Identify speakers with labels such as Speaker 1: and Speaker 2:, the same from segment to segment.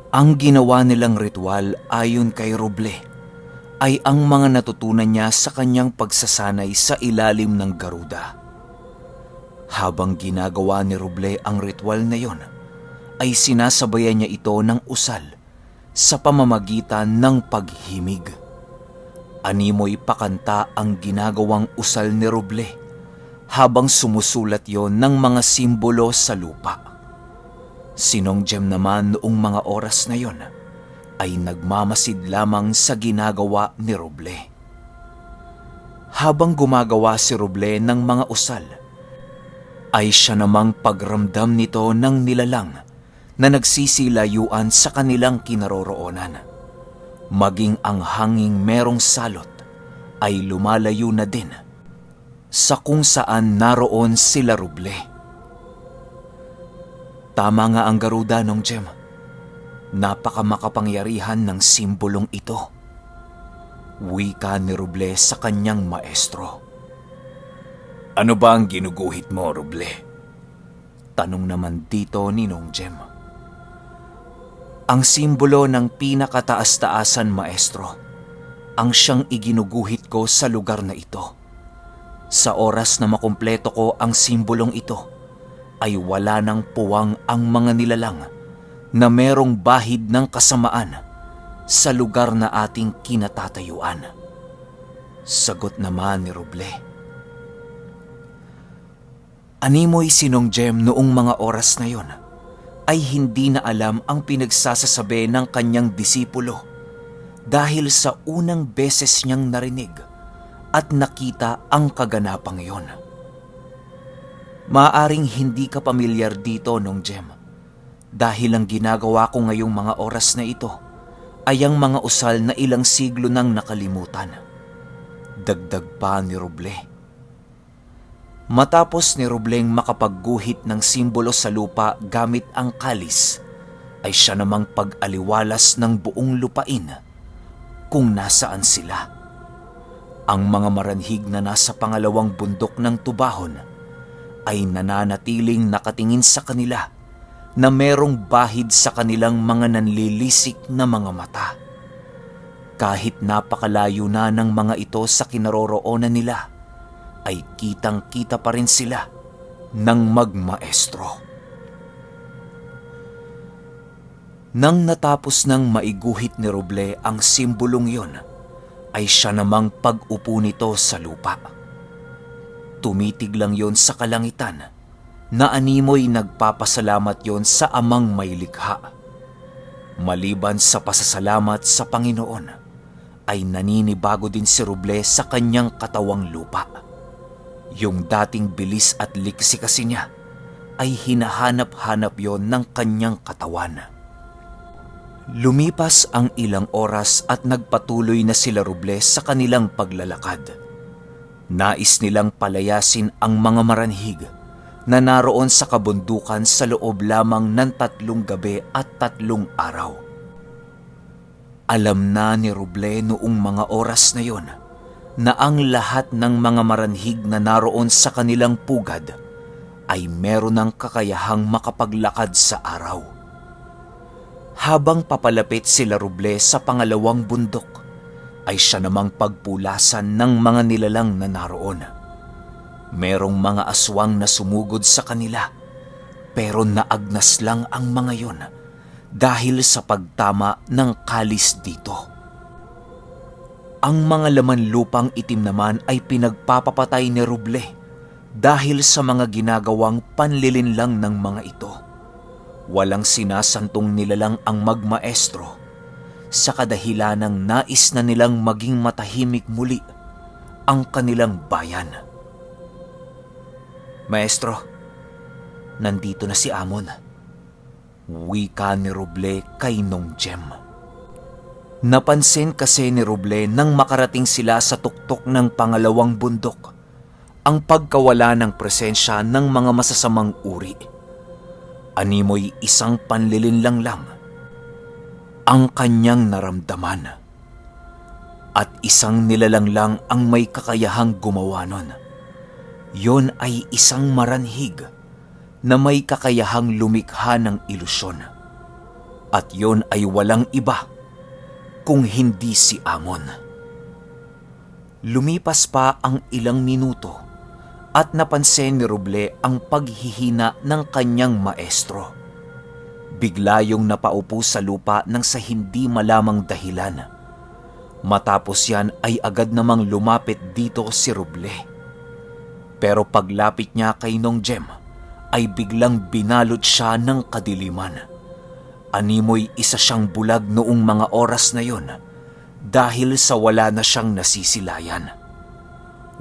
Speaker 1: Ang ginawa nilang ritual ayon kay Roble ay ang mga natutunan niya sa kanyang pagsasanay sa ilalim ng garuda. Habang ginagawa ni Roble ang ritual na yon, ay sinasabayan niya ito ng usal sa pamamagitan ng paghimig. Animoy pakanta ang ginagawang usal ni Roble habang sumusulat yon ng mga simbolo sa lupa. Si Nongjem naman noong mga oras na yon ay nagmamasid lamang sa ginagawa ni Roble. Habang gumagawa si Roble ng mga usal, ay siya namang pagramdam nito ng nilalang na nagsisilayuan sa kanilang kinaroroonan. Maging ang hanging merong salot ay lumalayo na din sa kung saan naroon sila Roble. Tama nga ang garuda, Nongjem. Napakamakapangyarihan ng simbolong ito. Wika ni Roble sa kanyang maestro. Ano ba ang ginuguhit mo, Roble? Tanong naman dito ni Nongjem. Ang simbolo ng pinakataas-taasan, maestro, ang siyang iginuguhit ko sa lugar na ito. Sa oras na makumpleto ko ang simbolong ito, ay wala ng puwang ang mga nilalang na merong bahid ng kasamaan sa lugar na ating kinatatayuan. Sagot naman ni Roble. Animoy si Nongjem noong mga oras na yon ay hindi na alam ang pinagsasasabi ng kanyang disipulo dahil sa unang beses niyang narinig at nakita ang kaganapang iyon. Maaring hindi ka pamilyar dito, Nongjem, dahil ang ginagawa ko ngayong mga oras na ito ay ang mga usal na ilang siglo nang nakalimutan. Dagdag pa ni Roble. Matapos ni Robleng makapagguhit ng simbolo sa lupa gamit ang kalis, ay siya namang pag-aliwalas ng buong lupain kung nasaan sila. Ang mga maranhig na nasa pangalawang bundok ng Tubahon ay nananatiling nakatingin sa kanila na merong bahid sa kanilang mga nanlilisik na mga mata. Kahit napakalayo na ng mga ito sa kinaroroonan nila, ay kitang-kita pa rin sila ng magmaestro. Nang natapos ng maiguhit ni Roble ang simbolong yon, ay siya namang pag-upo nito sa lupa. Tumitig lang yon sa kalangitan na animoy nagpapasalamat yon sa amang may likha. Maliban sa pasasalamat sa Panginoon, ay naninibago din si Roble sa kanyang katawang lupa. Yung dating bilis at liksi kasi niya ay hinahanap-hanap yon ng kanyang katawan. Lumipas ang ilang oras at nagpatuloy na sila Roble sa kanilang paglalakad. Nais nilang palayasin ang mga maranhig na naroon sa kabundukan sa loob lamang ng 3 gabi at 3 araw. Alam na ni Roble noong mga oras na yon na ang lahat ng mga maranhig na naroon sa kanilang pugad ay meron ng kakayahang makapaglakad sa araw. Habang papalapit sila Roble sa pangalawang bundok, ay siya namang pagpulasan ng mga nilalang na naroon. Merong mga aswang na sumugod sa kanila, pero naagnas lang ang mga yon dahil sa pagtama ng kalis dito. Ang mga laman lupang itim naman ay pinagpapapatay ni Roble dahil sa mga ginagawang panlilinlang ng mga ito. Walang sinasantong nilalang ang magmaestro sa kadahilanang nais na nilang maging matahimik muli ang kanilang bayan. Maestro, nandito na si Amon. Wika ni Roble kay Nongjem. Napansin kasi ni Roble nang makarating sila sa tuktok ng pangalawang bundok ang pagkawala ng presensya ng mga masasamang uri. Animoy isang panlilinlang lang ang kanyang naramdaman. At isang nilalang lang ang may kakayahang gumawa nun. Yon ay isang maranhig na may kakayahang lumikha ng ilusyon. At yon ay walang iba kung hindi si Amon. Lumipas pa ang ilang minuto at napansin ni Roble ang paghihina ng kanyang maestro. Bigla yung napaupo sa lupa nang sa hindi malamang dahilan. Matapos yan ay agad namang lumapit dito si Roble. Pero paglapit niya kay Nong Jem ay biglang binalot siya ng kadiliman. Animoy isa siyang bulag noong mga oras na yon dahil sa wala na siyang nasisilayan.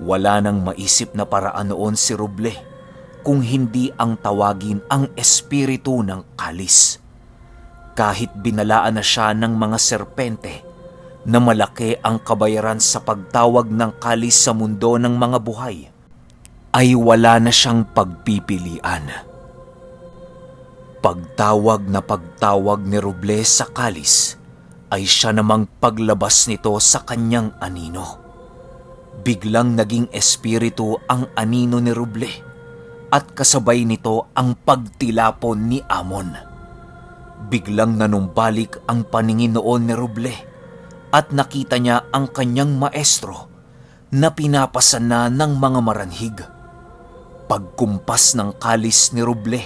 Speaker 1: Wala nang maisip na paraan noon si Roble kung hindi ang tawagin ang espiritu ng kalis. Kahit binalaan na siya ng mga serpente na malaki ang kabayaran sa pagtawag ng kalis sa mundo ng mga buhay, ay wala na siyang pagpipilian. Pagtawag ni Roble sa kalis ay siya namang paglabas nito sa kanyang anino. Biglang naging espiritu ang anino ni Roble at kasabay nito ang pagtilapon ni Amon. Biglang nanumbalik ang paningin noon ni Roble at nakita niya ang kanyang maestro na pinapasan na ng mga maranhig. Pagkumpas ng kalis ni Roble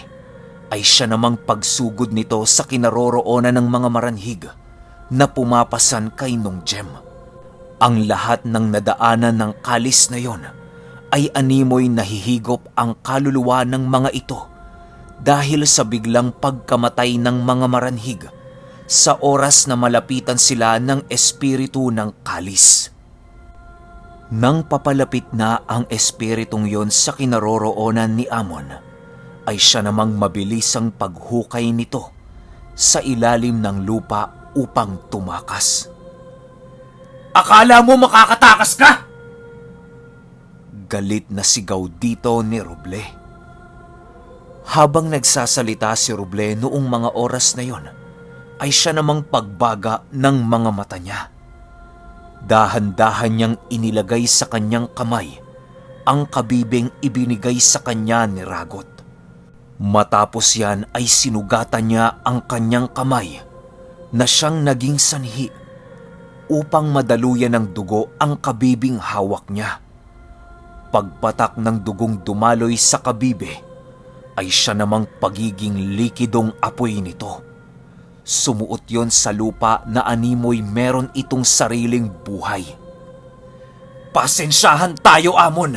Speaker 1: ay siya namang pagsugod nito sa kinaroroonan ng mga maranhig na pumapasan kay Nong Jem. Ang lahat ng nadaanan ng kalis na yon ay animoy nahihigop ang kaluluwa ng mga ito dahil sa biglang pagkamatay ng mga maranhig sa oras na malapitan sila ng espiritu ng kalis. Nang papalapit na ang espiritong yon sa kinaroroonan ni Amon, ay siya namang mabilisang paghukay nito sa ilalim ng lupa upang tumakas.
Speaker 2: Akala mo makakatakas ka?
Speaker 1: Galit na sigaw dito ni Roble. Habang nagsasalita si Roble noong mga oras na yon, ay siya namang pagbaga ng mga mata niya. Dahan-dahan niyang inilagay sa kanyang kamay ang kabibing ibinigay sa kanya ni Ragot. Matapos yan ay sinugatan niya ang kanyang kamay na siyang naging sanhi upang madaluyan ng dugo ang kabibing hawak niya. Pagpatak ng dugong dumaloy sa kabibe ay siya namang pagiging likidong apoy nito. Sumuot yon sa lupa na animoy meron itong sariling buhay.
Speaker 2: Pasensyahan tayo, Amon.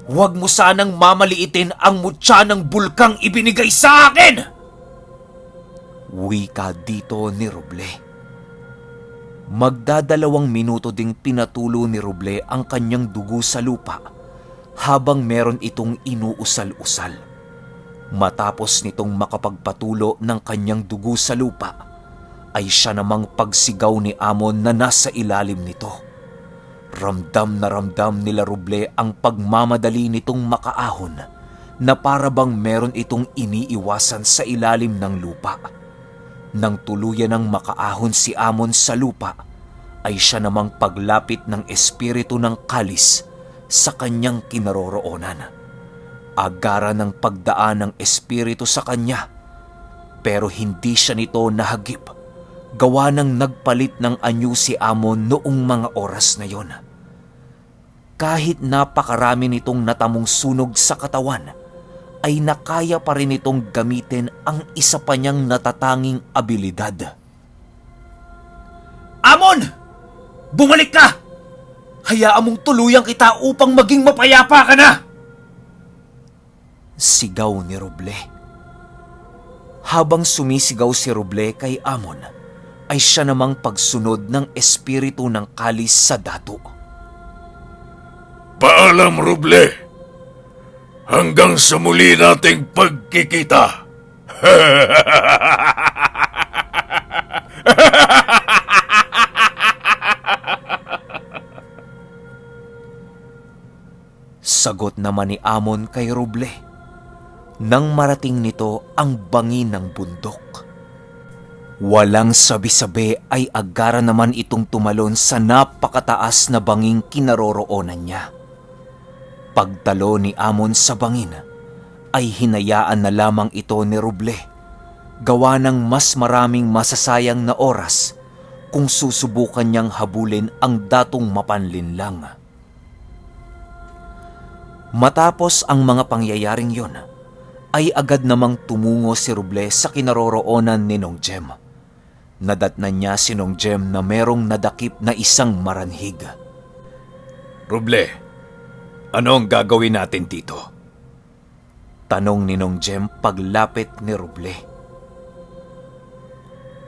Speaker 2: Huwag mo sanang mamaliitin ang mutya ng bulkang ibinigay sa akin!
Speaker 1: Wika dito ni Roble. Magdadalawang minuto ding pinatulo ni Roble ang kanyang dugo sa lupa habang meron itong inuusal-usal. Matapos nitong makapagpatulo ng kanyang dugo sa lupa, ay siya namang pagsigaw ni Amon na nasa ilalim nito. Ramdam na ramdam nila Roble ang pagmamadali nitong makaahon na para bang meron itong iniiwasan sa ilalim ng lupa. Nang tuluyan ng makaahon si Amon sa lupa, ay siya namang paglapit ng espiritu ng kalis sa kanyang kinaroroonan. Agara ng pagdaan ng espiritu sa kanya, pero hindi siya nito nahagip, gawa ng nagpalit ng anyo si Amon noong mga oras na yon. Kahit napakarami nitong natamong sunog sa katawan, ay nakaya pa rin itong gamitin ang isa pa niyang natatanging abilidad.
Speaker 2: Amon! Bumalik ka! Hayaan mong tuluyan kita upang maging mapayapa ka na!
Speaker 1: Sigaw ni Roble. Habang sumisigaw si Roble kay Amon, ay siya namang pagsunod ng espiritu ng kalis sa dato.
Speaker 3: Paalam, Roble. Hanggang sa muli nating pagkikita.
Speaker 1: Sagot naman ni Amon kay Roble nang marating nito ang bangin ng bundok. Walang sabi-sabi ay agara naman itong tumalon sa napakataas na banging kinaroroonan niya. Pagtalo ni Amon sa bangin ay hinayaan na lamang ito ni Roble gawa ng mas maraming masasayang na oras kung susubukan niyang habulin ang datong mapanlinlang. Matapos ang mga pangyayaring yon, ay agad namang tumungo si Roble sa kinaroroonan ni Nong Jem. Nadatnan niya si Nong Jem na merong nadakip na isang maranhig.
Speaker 3: Roble, ano ang gagawin natin dito?
Speaker 1: Tanong ni Nong Jem paglapit ni Roble.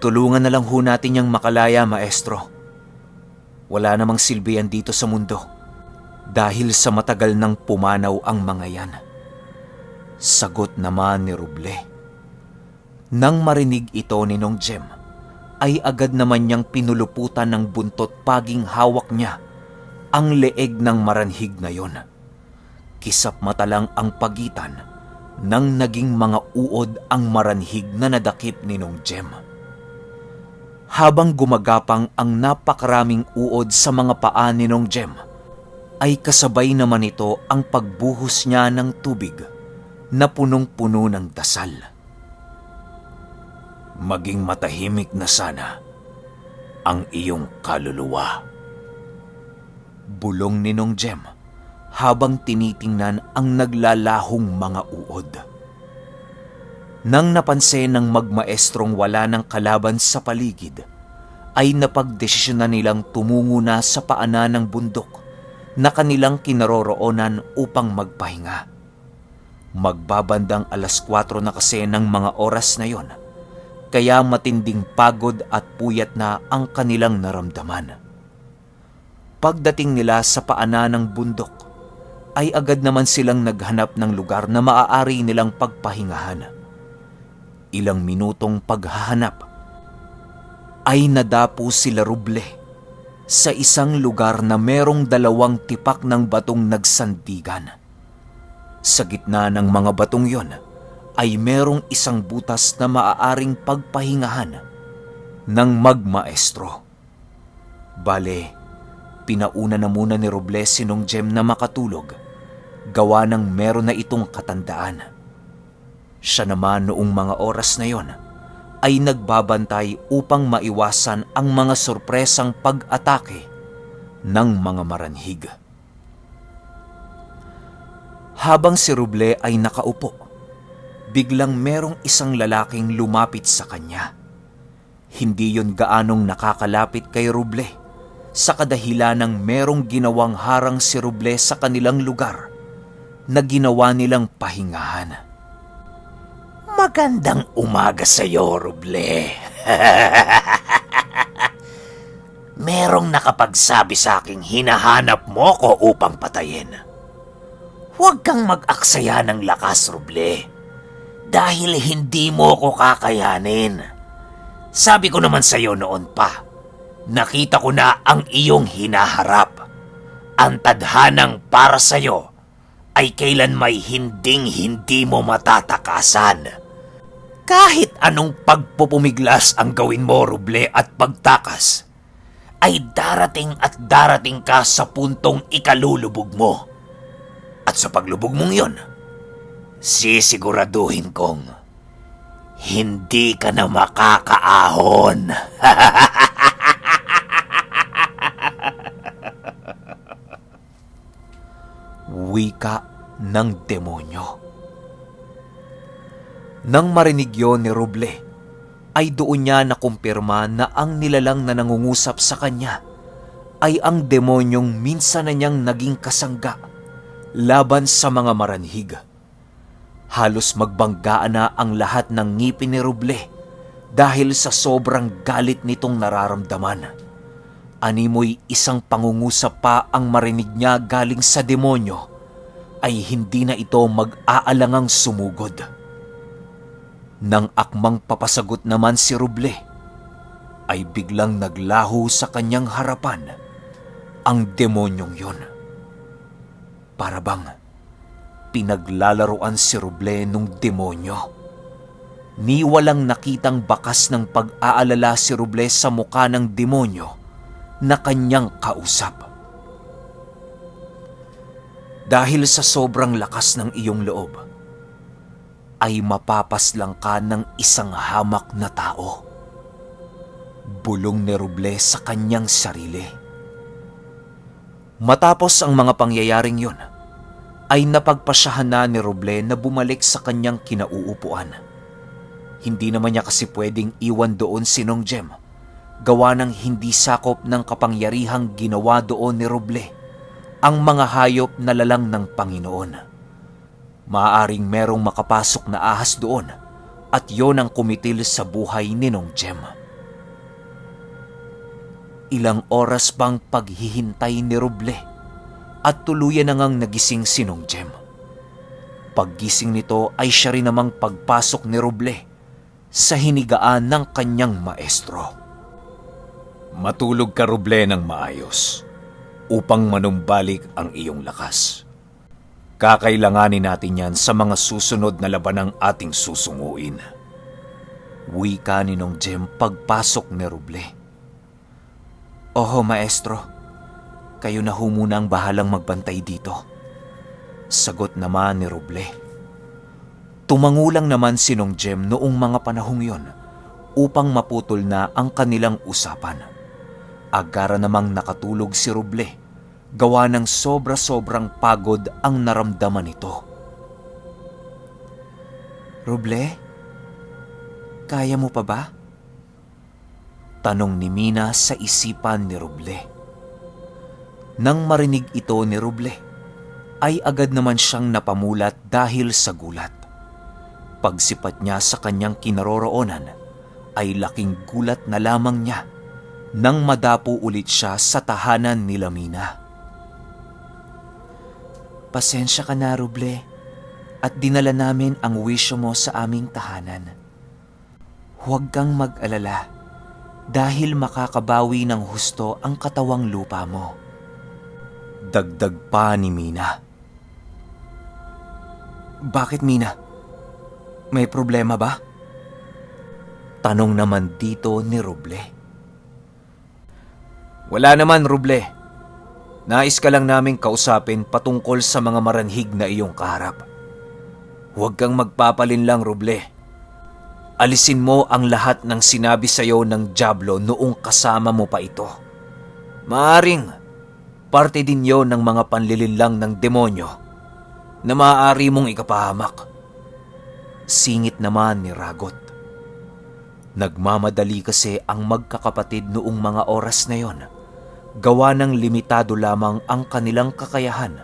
Speaker 1: Tulungan na lang ho natin niyang makalaya, maestro. Wala namang silbihan dito sa mundo dahil sa matagal nang pumanaw ang mga yan. Sagot naman ni Roble. Nang marinig ito ni Nong Jem, ay agad naman niyang pinuluputan ng buntot paging hawak niya ang leeg ng maranhig na yon. Kisap mata lang ang pagitan nang naging mga uod ang maranhig na nadakip ni Nong Jem. Habang gumagapang ang napakaraming uod sa mga paa ni Nong Jem, ay kasabay naman ito ang pagbuhos niya ng tubig na punong-puno ng dasal.
Speaker 3: Maging matahimik na sana ang iyong kaluluwa.
Speaker 1: Bulong ni Nong Jem habang tinitingnan ang naglalahong mga uod. Nang napansin ng magmaestrong wala ng kalaban sa paligid, ay napagdesisyonan nilang tumungo na sa paanan ng bundok na kanilang kinaroroonan upang magpahinga. Magbabandang 4:00 na kasi ng mga oras na yon, kaya matinding pagod at puyat na ang kanilang naramdaman. Pagdating nila sa paanan ng bundok, ay agad naman silang naghanap ng lugar na maaari nilang pagpahingahan. Ilang minutong paghahanap, ay nadapo sila Roble sa isang lugar na merong 2 tipak ng batong nagsandigan. Sa gitna ng mga batong yon, ay merong isang butas na maaaring pagpahingahan ng magmaestro. Bale, pinauna na muna ni Roble si Nong Jem na makatulog, gawa ng meron na itong katandaan. Siya naman noong mga oras na yon ay nagbabantay upang maiwasan ang mga sorpresang pag-atake ng mga maranhig. Habang si Roble ay nakaupo, biglang merong isang lalaking lumapit sa kanya. Hindi yon gaanong nakakalapit kay Roble sa kadahilan ng merong ginawang harang si Roble sa kanilang lugar na ginawa nilang pahingahan.
Speaker 2: Magandang umaga sa iyo, Roble. Merong nakapagsabi sa aking hinahanap mo ko upang patayin. Huwag kang mag-aksaya ng lakas, Roble, dahil hindi mo ko kakayanin. Sabi ko naman sa iyo noon pa, nakita ko na ang iyong hinaharap. Ang tadhanang para sa iyo ay kailan may hinding-hindi mo matatakasan. Kahit anong pagpupumiglas ang gawin mo, Roble, at pagtakas, ay darating at darating ka sa puntong ikalulubog mo. At sa paglubog mong yon, sisiguraduhin kong hindi ka na makakaahon.
Speaker 1: Wika ng demonyo. Nang marinig yon ni Roble, ay doon niya nakumpirma na ang nilalang na nangungusap sa kanya ay ang demonyong minsan na niyang naging kasangga laban sa mga maranhig. Halos magbanggaan na ang lahat ng ngipin ni Roble dahil sa sobrang galit nitong nararamdaman. Animoy isang pangungusap pa ang marinig niya galing sa demonyo, ay hindi na ito mag-aalangang sumugod. Nang akmang papasagot naman si Roble, ay biglang naglaho sa kanyang harapan ang demonyong yon. Para bang pinaglalaruan si Roble nung demonyo. Ni walang nakitang bakas ng pag-aalala si Roble sa mukha ng demonyo na kanyang kausap. Dahil sa sobrang lakas ng iyong loob, ay mapapaslang ka ng isang hamak na tao. Bulong ni Roble sa kanyang sarili. Matapos ang mga pangyayaring yun, ay napagpasyahan na ni Roble na bumalik sa kanyang kinauupuan. Hindi naman niya kasi pwedeng iwan doon si Nong Jem, gawa ng hindi sakop ng kapangyarihang ginawa doon ni Roble ang mga hayop na lalang ng Panginoon. Maaaring merong makapasok na ahas doon at yon ang kumitil sa buhay ni Nong Jem. Ilang oras pang paghihintay ni Roble at tuluyan na ngang nagising si Nong Jem. Paggising nito ay siya rin namang pagpasok ni Roble sa hinigaan ng kanyang maestro.
Speaker 3: Matulog ka, Roble, ng maayos upang manumbalik ang iyong lakas. Kakailanganin natin yan sa mga susunod na labanang ating susunguin.
Speaker 1: Wika ni Nong Jem pagpasok ni Roble. Oho, maestro. Kayo na ho muna ang bahalang magbantay dito. Sagot naman ni Roble. Tumangulang naman si Nong Jem noong mga panahong yon upang maputol na ang kanilang usapan. Agara namang nakatulog si Roble, gawa ng sobra-sobrang pagod ang naramdaman nito. Roble, kaya mo pa ba? Tanong ni Mina sa isipan ni Roble. Nang marinig ito ni Roble, ay agad naman siyang napamulat dahil sa gulat. Pagsipat niya sa kanyang kinaroroonan, ay laking gulat na lamang niya nang madapo ulit siya sa tahanan nila Mina. Pasensya ka na, Roble, at dinala namin ang wisyo mo sa aming tahanan. Huwag kang mag-alala dahil makakabawi ng husto ang katawang lupa mo. Dagdag pa ni Mina. Bakit, Mina? May problema ba? Tanong naman dito ni Roble.
Speaker 3: Wala naman, Roble. Nais ka lang naming kausapin patungkol sa mga maranhig na iyong kaharap. Huwag kang magpapalinlang, Roble. Alisin mo ang lahat ng sinabi sa iyo ng Diablo noong kasama mo pa ito. Maaring parte din yon ng mga panlilinlang ng demonyo na maaari mong ikapahamak.
Speaker 1: Singit naman ni Ragot. Nagmamadali kasi ang magkakapatid noong mga oras na yon, gawa ng limitado lamang ang kanilang kakayahan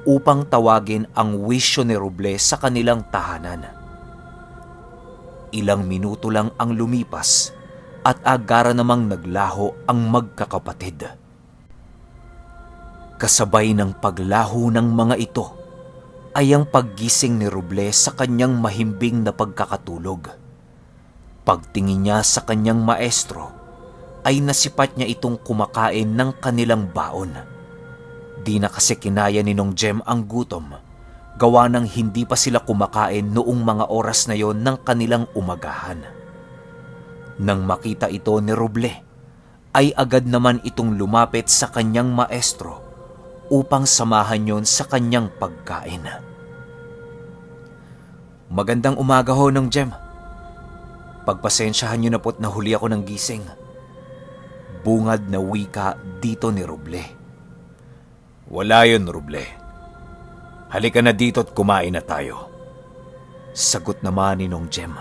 Speaker 1: upang tawagin ang wisyo ni Roble sa kanilang tahanan. Ilang minuto lang ang lumipas at agara namang naglaho ang magkakapatid. Kasabay ng paglaho ng mga ito ay ang paggising ni Roble sa kanyang mahimbing na pagkakatulog. Pagtingin niya sa kanyang maestro, ay nasipat niya itong kumakain ng kanilang baon. Di na kasi kinaya ni Nong Jem ang gutom, gawa ng hindi pa sila kumakain noong mga oras na yon ng kanilang umagahan. Nang makita ito ni Roble, ay agad naman itong lumapit sa kanyang maestro upang samahan yon sa kanyang pagkain. Magandang umaga ho, Nong Jem. Pagpasensyahan niyo na po't nahuli ako ng gising. Bungad na wika dito ni Roble.
Speaker 3: Wala yun, Roble. Halika na dito at kumain na tayo.
Speaker 1: Sagot naman ni Nong Jem.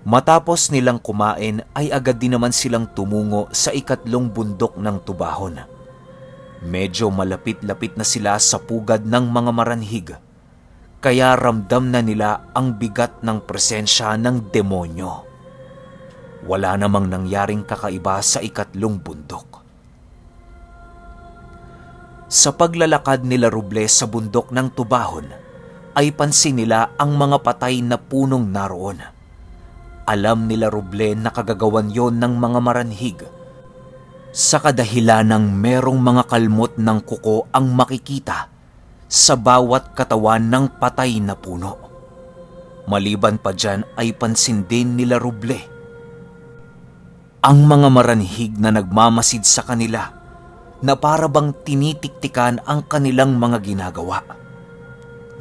Speaker 1: Matapos nilang kumain ay agad din naman silang tumungo sa ikatlong bundok ng Tubahon. Medyo malapit-lapit na sila sa pugad ng mga maranhig, kaya ramdam na nila ang bigat ng presensya ng demonyo. Wala namang nangyaring kakaiba sa ikatlong bundok. Sa paglalakad nila Roble sa bundok ng Tubahon, ay pansin nila ang mga patay na punong naroon. Alam nila Roble na kagagawan yon ng mga maranhig, sa kadahilanang merong mga kalmot ng kuko ang makikita sa bawat katawan ng patay na puno. Maliban pa dyan ay pansin din nila Roble ang mga maranhig na nagmamasid sa kanila na para bang tinitiktikan ang kanilang mga ginagawa.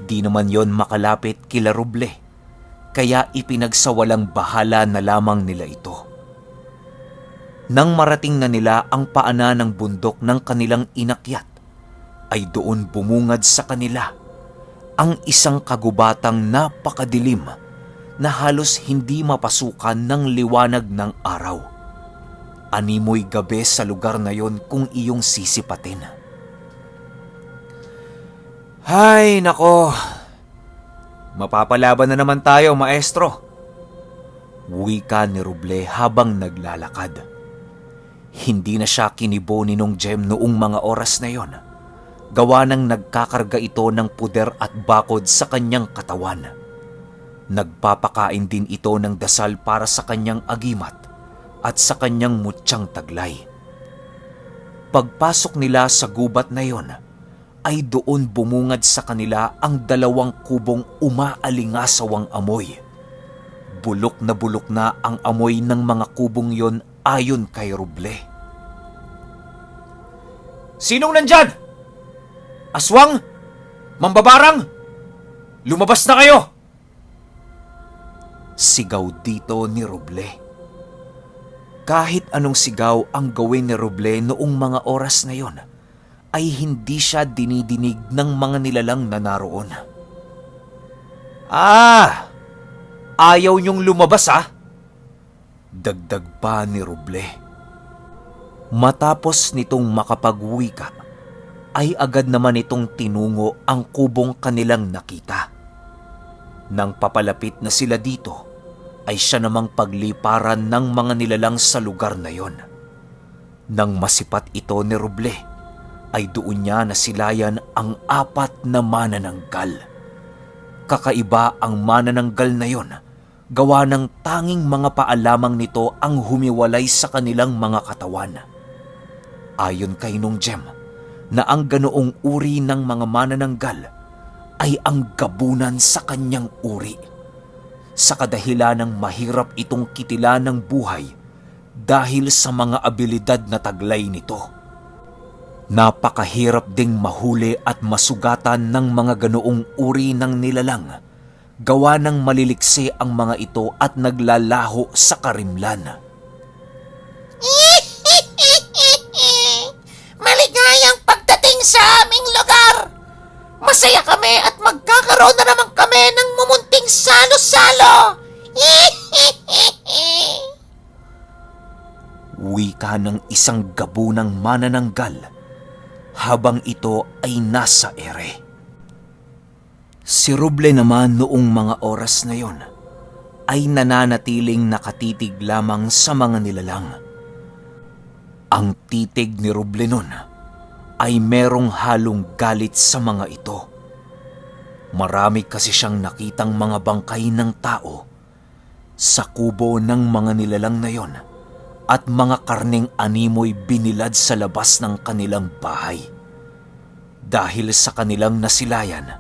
Speaker 3: Di naman yon makalapit kila Roble, kaya ipinagsawalang bahala na lamang nila ito. Nang marating na nila ang paanan ng bundok ng kanilang inakyat, ay doon bumungad sa kanila ang isang kagubatang napakadilim na halos hindi mapasukan ng liwanag ng araw. Animoy gabi sa lugar na yon kung iyong sisipatin. Hay nako, mapapalaban na naman tayo, maestro. Wika ni Roble habang naglalakad. Hindi na siya kinibo ni Nong Jem noong mga oras na yon. Gawa ng nagkakarga ito ng puder at bakod sa kanyang katawan. Nagpapakain din ito ng dasal para sa kanyang agimat at sa kanyang mutyang taglay. Pagpasok nila sa gubat na yon, ay doon bumungad sa kanila ang 2 kubong umaalingasawang amoy. Bulok na ang amoy ng mga kubong yon ayon kay Roble. Sinong nandyan? Aswang? Mambabarang? Lumabas na kayo! Sigaw dito ni Roble. Kahit anong sigaw ang gawin ni Roble noong mga oras na yon, ay hindi siya dinidinig ng mga nilalang na naroon. Ayaw niyong lumabas Dagdag pa ni Roble. Matapos nitong makapagwika, ay agad naman itong tinungo ang kubong kanilang nakita. Nang papalapit na sila dito, ay siya namang pagliparan ng mga nilalang sa lugar na yon. Nang masipat ito ni Roble, ay doon niya nasilayan ang 4 na manananggal. Kakaiba ang manananggal na yon, gawa ng tanging mga paa lamang nito ang humiwalay sa kanilang mga katawan. Ayon kay Nong Jem, na ang ganoong uri ng mga manananggal ay ang gabunan sa kanyang uri. Sa kadahilan ng mahirap itong kitilan ng buhay dahil sa mga abilidad na taglay nito. Napakahirap ding mahuli at masugatan ng mga ganoong uri ng nilalang, gawa ng maliliksi ang mga ito at naglalaho sa karimlan.
Speaker 2: Maligayang pagdating sa aming lugar! Masaya kami at magkakaroon na naman kami ng mumunting salo-salo!
Speaker 3: Wika ng isang gabunang manananggal habang ito ay nasa ere. Si Roble naman noong mga oras na yon ay nananatiling nakatitig lamang sa mga nilalang. Ang titig ni Roble nun ay merong halong galit sa mga ito. Marami kasi siyang nakitang mga bangkay ng tao sa kubo ng mga nilalang na yon at mga karneng animoy binilad sa labas ng kanilang bahay. Dahil sa kanilang nasilayan,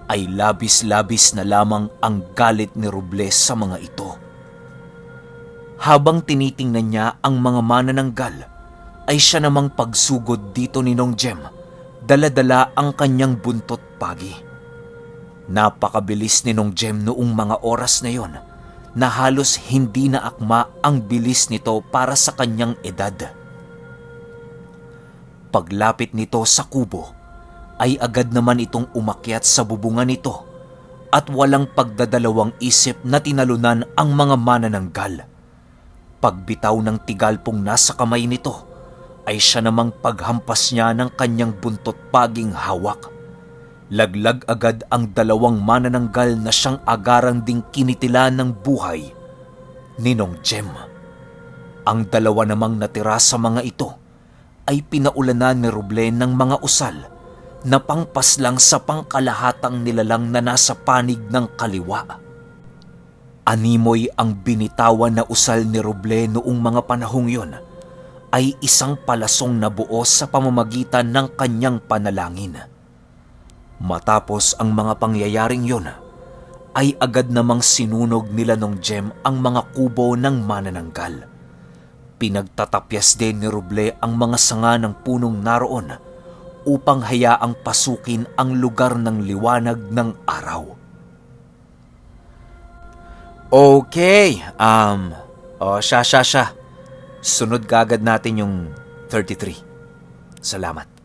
Speaker 3: ay labis-labis na lamang ang galit ni Roble sa mga ito. Habang tinitingnan niya ang mga manananggal, ay siya namang pagsugod dito ni Nong Jem, dala-dala ang kanyang buntot pagi. Napakabilis ni Nong Jem noong mga oras na yon, na halos hindi na akma ang bilis nito para sa kanyang edad. Paglapit nito sa kubo, ay agad naman itong umakyat sa bubungan nito at walang pagdadalawang isip na tinalunan ang mga manananggal. Pagbitaw ng tigalpong nasa kamay nito, ay siya namang paghampas niya ng kanyang buntot paging hawak. Laglag agad ang 2 manananggal na siyang agarang ding kinitila ng buhay ni Nong Jem. Ang 2 namang natira sa mga ito ay pinaulanan ni Roble ng mga usal na pangpaslang sa pangkalahatang nilalang na nasa panig ng kaliwa. Animoy ang binitawan na usal ni Roble noong mga panahong yon ay isang palasong na buo sa pamamagitan ng kanyang panalangin. Matapos ang mga pangyayaring yon, ay agad namang sinunog nila Nong Jem ang mga kubo ng manananggal. Pinagtatapyas din ni Roble ang mga sanga ng punong naroon
Speaker 1: upang hayaang pasukin ang lugar ng liwanag ng araw. Okay, siya. Sunod kagad natin yung 33. Salamat.